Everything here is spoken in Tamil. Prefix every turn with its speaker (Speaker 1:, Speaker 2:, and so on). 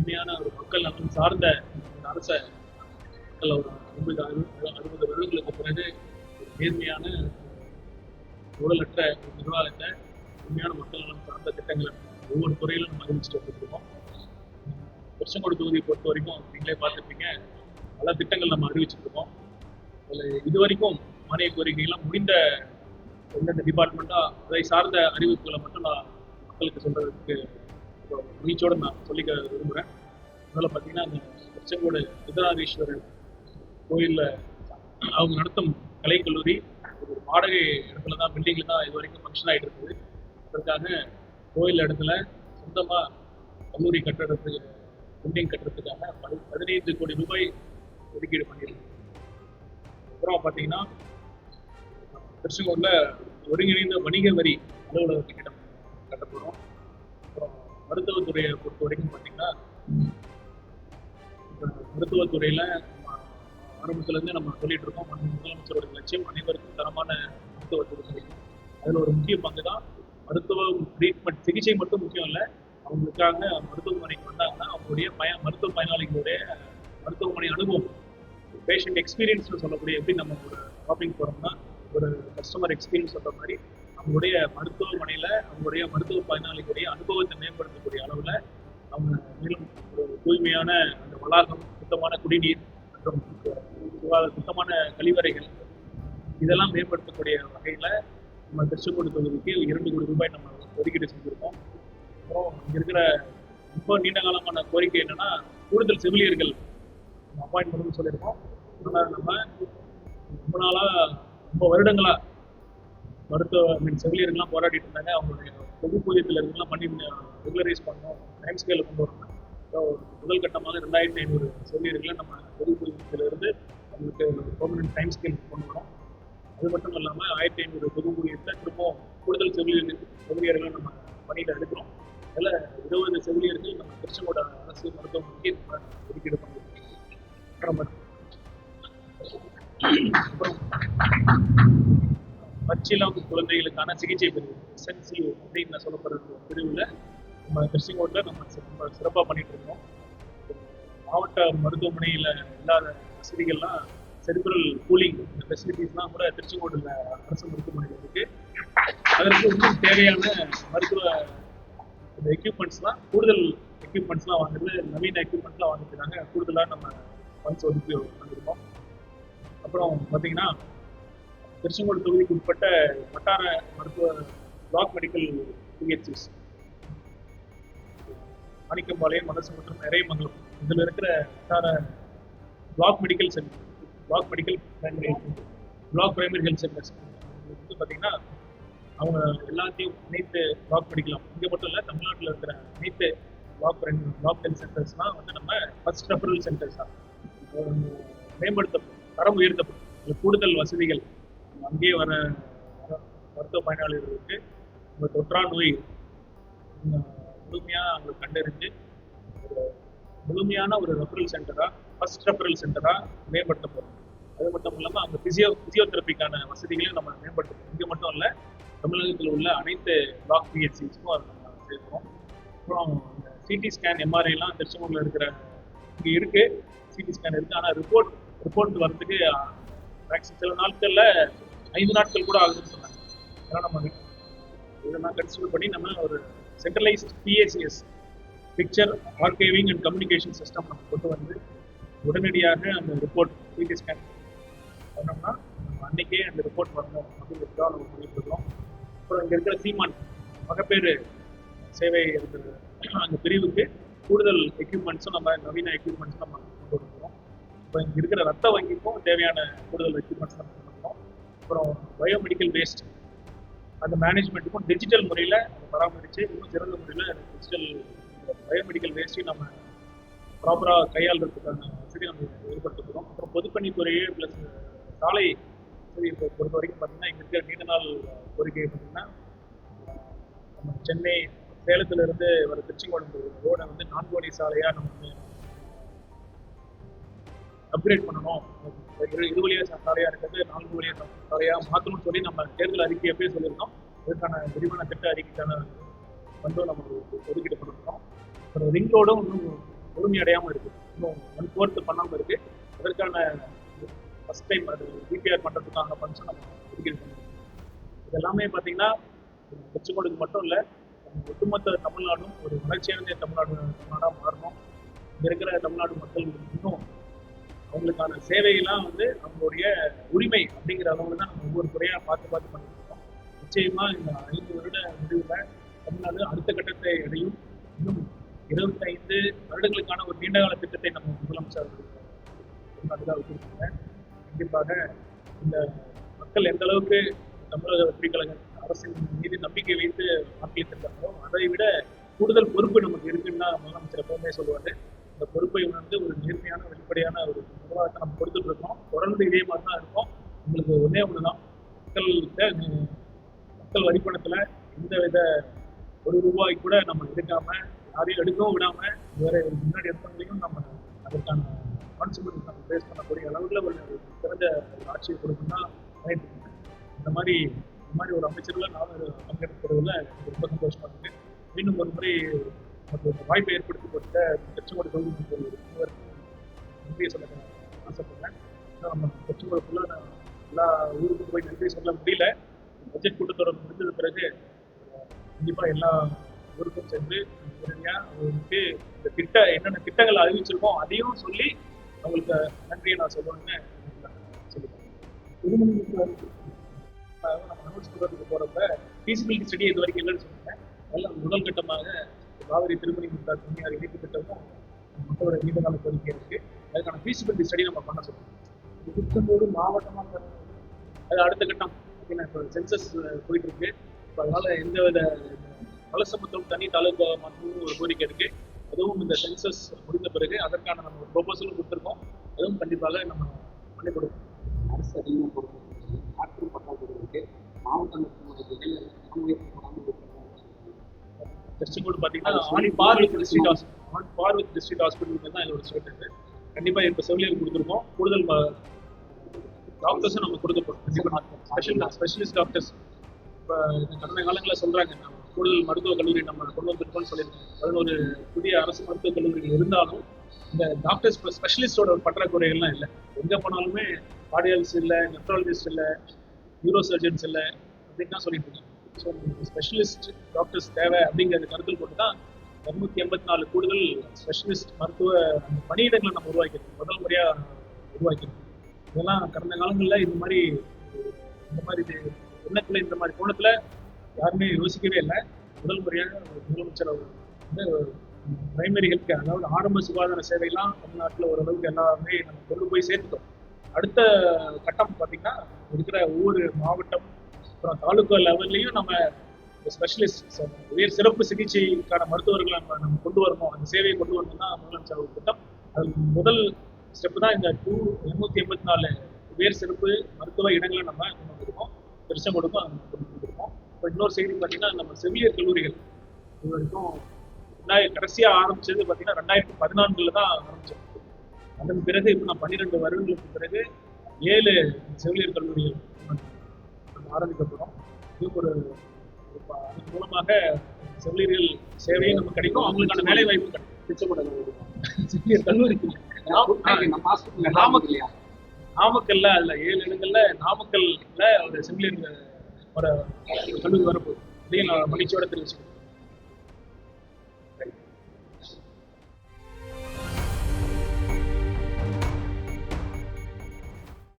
Speaker 1: உண்மையான ஒரு மக்கள் நலன் சார்ந்த ஒரு அரசை மக்கள் ஒரு 60 வருடங்களுக்கு பிறகு ஒரு நேர்மையான ஊழலற்ற ஒரு நிர்வாகத்தை உண்மையான மக்கள் நலன் சார்ந்த திட்டங்களை ஒவ்வொரு துறையிலும் நம்ம அறிவிச்சுட்டு வந்துருக்கோம். திருச்செங்கோடு தொகுதியை பொறுத்த வரைக்கும் நீங்களே பார்த்துருப்பீங்க, பல திட்டங்கள் நம்ம அறிவிச்சுட்டு இருக்கோம். அதில் இது வரைக்கும் மானிய கோரிக்கைகள்லாம் முடிந்த எந்தெந்த டிபார்ட்மெண்ட்டா அதை சார்ந்த அறிவிப்புகளை மட்டும் நான் மக்களுக்கு சொல்றதுக்கு மகிழ்ச்சியோடு நான் சொல்லிக்க விரும்புகிறேன். முதல்ல பார்த்தீங்கன்னா அந்த திருச்செங்கோடு சித்தராதீஸ்வரர் கோயிலில் அவங்க நடத்தும் கலைக்கல்லூரி ஒரு வாடகை இடத்துல தான், பில்டிங்கில் தான் இது வரைக்கும் ஃபங்க்ஷன் ஆகிட்டு இருக்குது. அதற்காக கோயில் இடத்துல சொந்தமாக கல்லூரி கட்டுறதுக்கு, பில்டிங் கட்டுறதுக்காக 15 கோடி ரூபாய் ஒதுக்கீடு பண்ணியிருக்கு. அப்புறம் பார்த்தீங்கன்னா திருச்செங்கோடில் ஒருங்கிணைந்த வணிக வரி அலுவலக கட்டிடம் கட்ட போகிறோம். அப்புறம் மருத்துவத்துறையை பொறுத்த வரைக்கும் பார்த்தீங்கன்னா மருத்துவத்துறையில் ஆரம்பத்துலேருந்து நம்ம சொல்லிட்டு இருக்கோம், முதலமைச்சரோட லட்சியம் அனைவருக்கும் தரமான மருத்துவ சிகிச்சை. அதில் ஒரு முக்கிய பங்கு தான் மருத்துவம், ட்ரீட்மெண்ட். சிகிச்சை மட்டும் முக்கியம் இல்லை, அவங்களுக்காக மருத்துவமனைக்கு வந்தாங்கன்னா அவங்களுடைய மருத்துவ பயனாளிகளுடைய மருத்துவமனை அனுபவம், பேஷண்ட் எக்ஸ்பீரியன்ஸ்னு சொல்லக்கூடிய, எப்படி நம்ம ஒரு ஷாப்பிங் போகிறோம்னா ஒரு கஸ்டமர் எக்ஸ்பீரியன்ஸ் சொல்கிற மாதிரி அவங்களுடைய மருத்துவமனையில் அவங்களுடைய மருத்துவ பயனாளிகளுடைய அனுபவத்தை மேம்படுத்தக்கூடிய அளவில் அவங்க மேலும் ஒரு தூய்மையான அந்த வளாகம், சுத்தமான குடிநீர் மற்றும் சுத்தமான கழிவறைகள் இதெல்லாம் மேம்படுத்தக்கூடிய வகையில் நம்ம திருச்செங்கோடு தொகுதிக்கு 2 கோடி ரூபாய் நம்ம ஒதுக்கீடு செஞ்சுருக்கோம். அப்புறம் இங்கே இருக்கிற ரொம்ப நீண்ட காலமான கோரிக்கை என்னென்னா கூடுதல் செவிலியர்கள் அப்பாயின்ட் பண்ணணும்னு சொல்லியிருக்கோம். அதனால் நம்ம ரொம்ப நாளாக, ரொம்ப வருடங்களாக செவிலியர்கள்லாம் போராடிட்டு இருந்தாங்க. அவங்களுடைய தொகுப்பூதியத்தில் இருந்தெல்லாம் பண்ணி ரெகுலரைஸ் பண்ணணும், டைம் ஸ்கேலில் கொண்டு வரணும். முதல் கட்டமாக 2500 செவிலியர்களை நம்ம தொகுப்பூதியத்திலிருந்து அவங்களுக்கு பெர்மனன்ட் டைம் ஸ்கேல் கொண்டு வரோம். அது மட்டும் இல்லாமல் 1500 தொகுப்பூதியத்தை திரும்பவும் கூடுதல் செவிலியர்களை நம்ம பணியில் எடுக்கிறோம். அதில் 20 செவிலியர்கள் நம்ம திருச்செங்கோடு அரசு மருத்துவமனைக்கு நம்ம ஒதுக்கீடு பண்ணியிருக்கோம். அப்புறம் பச்சிளம் குழந்தைகளுக்கான சிகிச்சை பிரிவு, எஸ்என்சியூ அப்படின்னு சொல்லப்படுற பிரிவில் நம்ம திருச்செங்கோட்டில் நம்ம ரொம்ப சிறப்பாக பண்ணிட்டு இருக்கோம். மாவட்ட மருத்துவமனையில் இல்லாத வசதிகள்லாம், செரிப்ரல் கூலிங் இந்த ஃபெசிலிட்டிஸ்லாம் கூட திருச்செங்கோட்டில் அரசு மருத்துவமனையில் இருக்குது. அதற்கு இன்னும் தேவையான மருத்துவ இந்த எக்யூப்மெண்ட்ஸ்லாம், கூடுதல் எக்யூப்மெண்ட்ஸ்லாம் வாங்குறது, நவீன எக்யூப்மெண்ட்ஸ்லாம் வாங்கிக்கிறாங்க. கூடுதலாக நம்ம ஃபண்ட்ஸ் ஒதுக்கி வந்திருக்கோம். அப்புறம் பார்த்தீங்கன்னா திருச்செங்கோடு தொகுதிக்கு உட்பட்ட வட்டார மருத்துவ பிளாக் மெடிக்கல் பிஹெச்சிஸ் மாணிக்கம்பாளையம், மனசு மற்றும் நிறைமங்கலம் இதில் இருக்கிற வட்டார block medical centre, block primary health centres வந்து பார்த்தீங்கன்னா அவங்க எல்லாத்தையும் அனைத்து பிளாக் மெடிக்கலாம், இங்கே மட்டும் இல்லை தமிழ்நாட்டில் இருக்கிற அனைத்து பிளாக் ஹெல்த் சென்டர்ஸ்லாம் வந்து நம்ம ஃபர்ஸ்ட் ரெஃபரல் சென்டர்ஸ் தான் மேம்படுத்தப்படும், தரம் உயர்த்தப்படும். கூடுதல் வசதிகள், அங்கேயே வர மருத்துவ பயனாளிகளுக்கு இந்த தொற்றா நோய் முழுமையாக அவங்க கண்டறிஞ்சு ஒரு முழுமையான ஒரு ரெஃபரல் சென்டராக, ஃபர்ஸ்ட் ரெஃபரல் சென்டராக மேம்படுத்தப்படும். அது மட்டும் இல்லாமல் அங்கே ஃபிசியோதெரப்பிக்கான வசதிகளையும் நம்ம மேம்படுத்தப்படும். இங்கே மட்டும் இல்லை, தமிழகத்தில் உள்ள அனைத்து பிளாக் பிஹெச்சிஸ்க்கும் அதை நம்ம சேர்க்கிறோம். அப்புறம் இந்த சிடி ஸ்கேன், எம்ஆர்ஐலாம் திருச்செங்கோடில் இருக்கிற இங்கே இருக்குது, சிடி ஸ்கேன் இருக்குது. ஆனால் ரிப்போர்ட் வரதுக்கு சில நாட்களில் 5 நாட்கள் கூட ஆகுதுன்னு சொன்னாங்க. அதனால் நம்ம இதெல்லாம் கன்சிடர் பண்ணி நம்ம ஒரு centralised PACS, picture archiving and communication system நம்ம கொண்டு வந்து உடனடியாக அந்த ரிப்போர்ட் சிடி ஸ்கேன் பண்ணோம்னா நம்ம அன்றைக்கே அந்த ரிப்போர்ட் வரணும் அப்படிங்கிறதுக்காக நம்ம பண்ணிட்டுருக்கோம். அப்புறம் இங்கே இருக்கிற சீமான் மகப்பேறு சேவை இருக்கிற அந்த பிரிவுக்கு கூடுதல் எக்யூப்மெண்ட்ஸும் நம்ம நவீன எக்யூப்மெண்ட்ஸும் நம்ம கொண்டு வந்துருக்கோம். இப்போ இங்கே இருக்கிற ரத்த வங்கிக்கும் தேவையான கூடுதல் எக்யூப்மெண்ட்ஸ் நம்ம கொண்டு வந்துருக்கோம். அப்புறம் பயோமெடிக்கல் வேஸ்ட் அந்த மேனேஜ்மெண்ட்டுக்கும் டிஜிட்டல் முறையில் அதை பராமரித்து இன்னும் சிறந்த முறையில் டிஜிட்டல் பயோமெடிக்கல் வேஸ்ட்டையும் நம்ம ப்ராப்பராக கையாளுறதுக்கான வசதி நம்ம ஏற்படுத்தப்படுறோம். அப்புறம் பொதுப்பணித்துறையே ப்ளஸ் சாலை வசதியை பொறுத்த வரைக்கும் பார்த்தீங்கன்னா இங்கே இருக்கிற நீண்ட நாள் கோரிக்கை பார்த்தீங்கன்னா நம்ம சென்னை சேலத்திலிருந்து வர திருச்செங்கோடு ரோடை வந்து 4 வழி சாலையாக நம்ம வந்து அப்கிரேட் பண்ணணும், 2 வழியாக சாலையாக இருக்கிறது 4 வழியாக சாலையாக மாற்றணும்னு சொல்லி நம்ம தேர்தல் அறிக்கையப்பே சொல்லியிருக்கோம். அதுக்கான விரிவான திட்ட அறிக்கைக்கான வந்து நம்ம ஒதுக்கீடு பண்ணிருக்கோம். அப்புறம் ரிங் ரோடும் இன்னும் முழுமையடையாமல் இருக்கு. இன்னும் 1/4 பண்ணாமல் இருக்கு. அதற்கான ஃபர்ஸ்ட் டைம் அது டிபிஆர் பண்ணுறதுக்கான ஃபண்ட்ஸும் நம்ம ஒதுக்கீடு பண்ணிருக்கோம். இது எல்லாமே பார்த்தீங்கன்னா திருச்செங்கோடுக்கு மட்டும் இல்லை, ஒட்டுமொத்த தமிழ்நாடும் ஒரு வளர்ச்சியடைந்த தமிழ்நாடாக மாறணும். இங்கே இருக்கிற தமிழ்நாடு மக்கள் இன்னும் அவங்களுக்கான சேவையெல்லாம் அவங்களுடைய உரிமை அப்படிங்கிற அளவுல தான் நம்ம ஒவ்வொரு துறையாக பார்த்து பண்ணிட்டு இருக்கோம். நிச்சயமா இந்த 5 வருட முடிவில் தமிழ்நாடு அடுத்த கட்டத்தை அடையும். இன்னும் 25 வருடங்களுக்கான ஒரு நீண்டகால திட்டத்தை நம்ம முதலமைச்சர் தமிழ்நாடுதான் வச்சிருக்காங்க. கண்டிப்பாக இந்த மக்கள் எந்த அளவுக்கு தமிழக வெற்றிக்கழக அரசின் மீது நம்பிக்கை வைத்து வாக்களித்திருக்காங்களோ அதை விட கூடுதல் பொறுப்பு நமக்கு இருக்குன்னு தான் முதலமைச்சர் எப்பவுமே சொல்லுவாரு. இந்த பொறுப்பை உணர்ந்து ஒரு நேர்மையான வெளிப்படையான ஒரு நிர்வாகத்தை நம்ம கொடுத்துட்டு இருக்கோம். தொடர்ந்து இதே மாதிரி தான் இருக்கும். உங்களுக்கு ஒன்னே ஒண்ணுதான், மக்கள் வரிப்பணத்துல எந்த வித ₹1 கூட நம்ம எடுக்காம, யாரையும் எடுக்கவும் விடாம, வேற முன்னாடி எடுத்தவங்களையும் நம்ம அதற்கான கான்சிக்வன்ஸ் நம்ம ஃபேஸ் பண்ணக்கூடிய அளவுல ஒரு சிறந்த ஆட்சியை கொடுக்கணும் தான் பண்ணிட்டு இருக்கோம். இந்த மாதிரி ஒரு அமைச்சர்களை நானும் பங்கெடுக்கிறதுல எனக்கு ரொம்ப சந்தோஷமா இருக்கு. மீண்டும் ஒரு முறை நமக்கு ஒரு வாய்ப்பை ஏற்படுத்தி கொடுத்த திருச்செங்கோடு தொகுதி நன்றியை சொல்ல ஆசைப்படுறேன். நம்ம திருச்செங்கோடுக்குள்ள எல்லா ஊருக்கும் போய் நன்றி சொல்ல முடியல. பட்ஜெட் கூட்டத்தொடர் முடிஞ்சது பிறகு கண்டிப்பா எல்லா ஊருக்கும் சென்று உடனடியா அவங்களுக்கு இந்த என்னென்ன திட்டங்கள் அறிவிச்சிருக்கோம் அதையும் சொல்லி அவங்களுக்கு நன்றியை நான் சொல்லணும்னு சொல்லிக்கிறேன். நம்ம அனௌன்ஸ் பண்ணுறதுக்கு போறப்ப ஃபீசிபிலிட்டி ஸ்டடி இது வரைக்கும் இல்லைன்னு சொன்னாங்க. அதெல்லாம் முதல் கட்டமாக காவிரி திருமணி முத்தார் தனியார் இணைப்பு திட்டமும் மக்களோட நீண்டகால கோரிக்கை இருக்கு. அதுக்கான ஃபீசிபிலிட்டி ஸ்டடி நம்ம பண்ண சொல்றோம். திருச்செங்கோடு மாவட்டமாக அது அடுத்த கட்டம். இப்போ சென்சஸ் போயிட்டு இருக்கு. இப்போ அதனால எந்தவித வலசமுத்திரம் தனி தாலுகா மாற்றமும் ஒரு கோரிக்கை இருக்கு. அதுவும் இந்த சென்சஸ் முடிந்த பிறகு அதற்கான நம்ம ஒரு ப்ரொபோசலும் கொடுத்துருக்கோம். அதுவும் கண்டிப்பாக நம்ம பண்ணி கொடுப்போம்.
Speaker 2: அரசு அதிகமாக காற்று பற்றாக்குறை இருக்கு. மாவட்டங்களுக்கு
Speaker 1: திருச்செங்கோடு பார்த்தீங்கன்னா on par with district hospital தான் இதோட ஸ்டேட் இருக்கு. கண்டிப்பாக இப்போ செவிலியர் கொடுத்துருக்கோம். கூடுதல் டாக்டர்ஸும் நம்ம கொடுத்துருக்கோம். ஸ்பெஷலிஸ்ட் டாக்டர்ஸ் இப்போ கடந்த காலங்களில் சொல்றாங்க நம்ம கூடுதல் மருத்துவக் கல்லூரி நம்ம கொண்டு வந்திருக்கோம்னு சொல்லியிருக்கோம். 11 புதிய அரசு மருத்துவக் கல்லூரிகள் இருந்தாலும் இந்த டாக்டர்ஸ் ஸ்பெஷலிஸ்டோட ஒரு பற்றாக்குறைகள்லாம் இல்லை. எங்கே போனாலுமே கார்டியாலஜிஸ்ட் இல்லை, நெஃப்ராலஜிஸ்ட் இல்லை, நியூரோ சர்ஜன்ஸ் இல்லை அப்படின்னு தான் சொல்லிட்டு இருக்கோம். ஸோ ஸ்பெஷலிஸ்ட் டாக்டர்ஸ் தேவை அப்படிங்கிறத கருத்தில் கொண்டு தான் 284 கூடுதல் ஸ்பெஷலிஸ்ட் மருத்துவ அந்த பணியிடங்களை நம்ம உருவாக்கியிருக்கோம். முதல் முறையாக உருவாக்கியிருக்கோம். இதெல்லாம் கடந்த காலங்களில் இந்த மாதிரி எண்ணத்தில் இந்த மாதிரி கோணத்தில் யாருமே யோசிக்கவே இல்லை. முதல் முறையாக முதலமைச்சர் அவர் பிரைமரி ஹெல்த் கேர், அதாவது ஆரம்ப சுகாதார சேவையெல்லாம் தமிழ்நாட்டில் ஓரளவுக்கு எல்லாமே நம்ம கொண்டு போய் சேர்த்துட்டோம். அடுத்த கட்டம் பார்த்தீங்கன்னா இருக்கிற ஒவ்வொரு மாவட்டம் அப்புறம் தாலுகா லெவல்லையும் நம்ம ஸ்பெஷலிஸ்ட் உயர் சிறப்பு சிகிச்சைக்கான மருத்துவர்களை நம்ம கொண்டு வரணும், அந்த சேவையை கொண்டு வரணும் தான் முதலமைச்சர் ஒரு திட்டம். அது முதல் ஸ்டெப் தான் இந்த 284 உயர் சிறப்பு மருத்துவ இடங்களை நம்ம கொண்டு வந்திருக்கோம். திருச்செங்கோடுக்கும் அதை கொண்டு வந்திருக்கோம். இப்போ இன்னொரு செய்தி பார்த்தீங்கன்னா நம்ம செவிலியர் கல்லூரிகள் இது வரைக்கும் கடைசியாக ஆரம்பிச்சது பார்த்தீங்கன்னா 2014 தான் ஆரம்பிச்சது. அதன் பிறகு இப்போ நான் 12 வருடங்களுக்கு பிறகு 7 செவிலியர் கல்லூரிகள் ஆரம்பிக்கப்படும். இது அதன் மூலமாக செவிலியர்கள் சேவையும் நமக்கு கிடைக்கும், அவங்களுக்கான வேலை வாய்ப்பு கிடைக்கும். செவிலியர் கல்லூரி நாமக்கல்ல அதுல 7 இடங்கள்ல நாமக்கல்ல ஒரு செவிலியர் கல்லூரி வரப்போகுது. இதையும் நான் மகிழ்ச்சியோட தெரிவிச்சுக்கிறேன்.